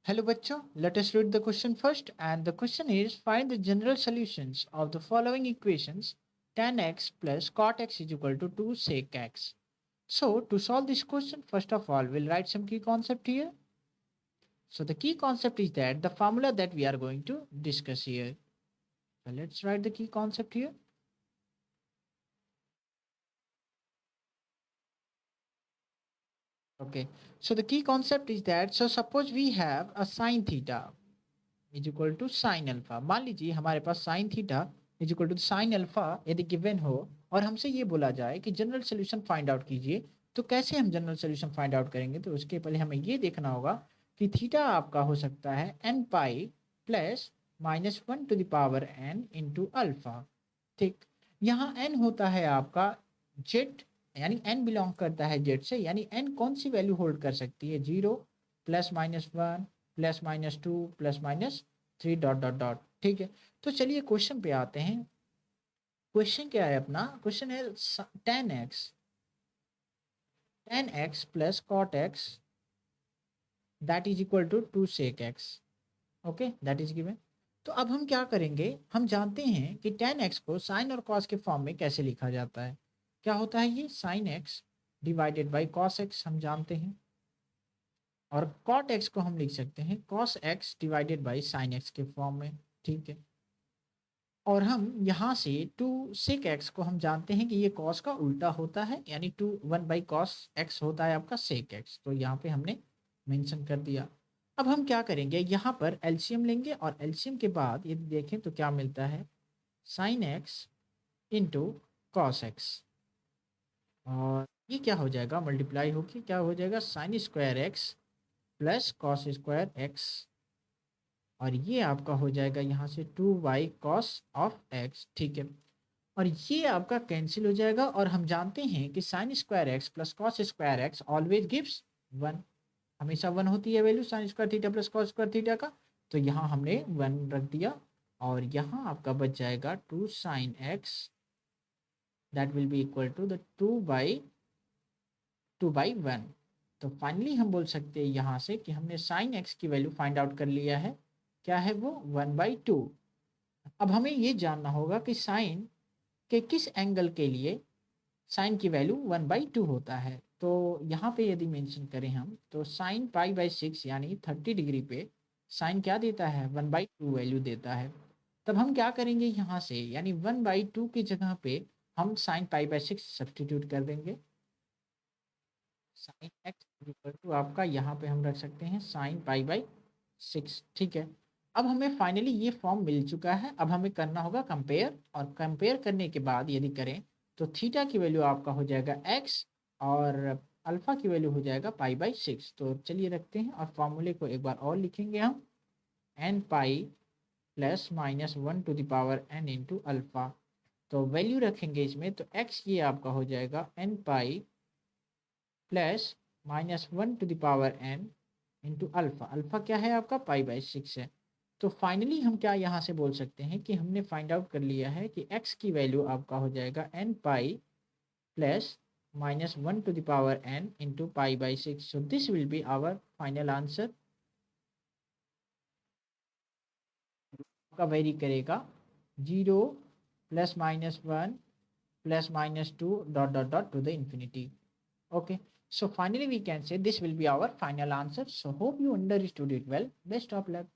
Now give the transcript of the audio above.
Hello bachcho, let us read the question first, and the question is find the general solutions of the following equations. Tan x plus cot x is equal to 2 sec x. So to solve this question, first of all we'll write some key concept here. So the key concept is that the formula that we are going to discuss here. So let's write the key concept here. Okay, so the key concept is that, so suppose we have a sin theta is equal to sine alpha. मान लीजिए हमारे पास sine theta is equal to sine alpha यदि given हो और हमसे ये बोला जाए कि जनरल सोल्यूशन फाइंड आउट कीजिए, तो कैसे हम जनरल सोल्यूशन फाइंड आउट करेंगे? तो उसके पहले हमें ये देखना होगा कि थीटा आपका हो सकता है n pi plus minus one to the power n into alpha. ठीक, यहाँ एन होता है आपका जेड, यानी एन बिलोंग करता है जेड से, यानी एन कौन सी वैल्यू होल्ड कर सकती है? Zero, plus minus one, plus minus to, plus minus three, dot dot dot. ठीक है, तो चलिए क्वेश्चन पे आते हैं। क्वेश्चन क्या है अपना? क्वेश्चन है tan x plus cot x that is equal to two sec x. Okay, that is given. तो अब हम क्या करेंगे? हम जानते हैं कि टेन एक्स को साइन और कॉस के फॉर्म में कैसे लिखा जाता है। क्या होता है ये? Sine x divided by cos x हम जानते हैं, और कॉट एक्स को हम लिख सकते हैं cos x divided by sine x के फॉर्म में। ठीक है, और हम यहाँ से टू सेक एक्स को हम जानते हैं कि ये कॉस का उल्टा होता है, यानी two one by cos x होता है आपका सेक एक्स। तो यहाँ पे हमने मेंशन कर दिया। अब हम क्या करेंगे? यहाँ पर एलसीएम लेंगे, और एलसीएम के बाद यदि देखें तो क्या मिलता है? Sine x into cos x, और ये क्या हो जाएगा? मल्टीप्लाई होके क्या हो जाएगा? Sine square x plus cos square x, और ये आपका हो जाएगा यहाँ से two by cos of x. ठीक है, और ये आपका कैंसिल हो जाएगा, और हम जानते हैं कि sine square x plus cos square x always gives one. हमेशा वन होती है value sine square theta plus cos square theta का। तो यहाँ हमने वन रख दिया, और यहाँ आपका बच जाएगा two sine x that will be equal to the two by one. तो फाइनली हम बोल सकते हैं यहाँ से कि हमने साइन एक्स की वैल्यू फाइंड आउट कर लिया है। क्या है वो? One by two. अब हमें ये जानना होगा कि साइन के किस एंगल के लिए साइन की वैल्यू वन बाई टू होता है। तो यहाँ पे यदि मेंशन करें हम, तो साइन पाई बाई सिक्स यानी 30 डिग्री पे साइन क्या देता है? वन बाई टू वैल्यू देता है। तब हम क्या करेंगे यहाँ से, यानी वन बाई टू की जगह पे हम sine pi by six substitute कर देंगे। साइन एक्स इक्वल टू आपका यहाँ पे हम रख सकते हैं साइन पाई बाई सिक्स। ठीक है, अब हमें फाइनली ये फॉर्म मिल चुका है। अब हमें करना होगा कंपेयर, और कंपेयर करने के बाद यदि करें तो थीटा की वैल्यू आपका हो जाएगा एक्स, और अल्फा की वैल्यू हो जाएगा पाई बाई सिक्स। तो चलिए रखते हैं, और फॉर्मूले को एक बार और लिखेंगे हम, n pi plus minus one to the power n into alpha. तो वैल्यू रखेंगे इसमें, तो एक्स ये आपका हो जाएगा n pi plus minus one to the power n into alpha. Alpha क्या है आपका? पाई बाई सिक्स है। तो फाइनली हम क्या यहाँ से बोल सकते हैं कि हमने फाइंड आउट कर लिया है कि x की वैल्यू आपका हो जाएगा n pi plus minus one to the power n into pi by six. So this will be our final answer. आपका वेरी करेगा zero, plus minus one, plus minus two, dot dot dot to the infinity. Okay, so finally we can say this will be our final answer. So hope you understood it well. Best of luck.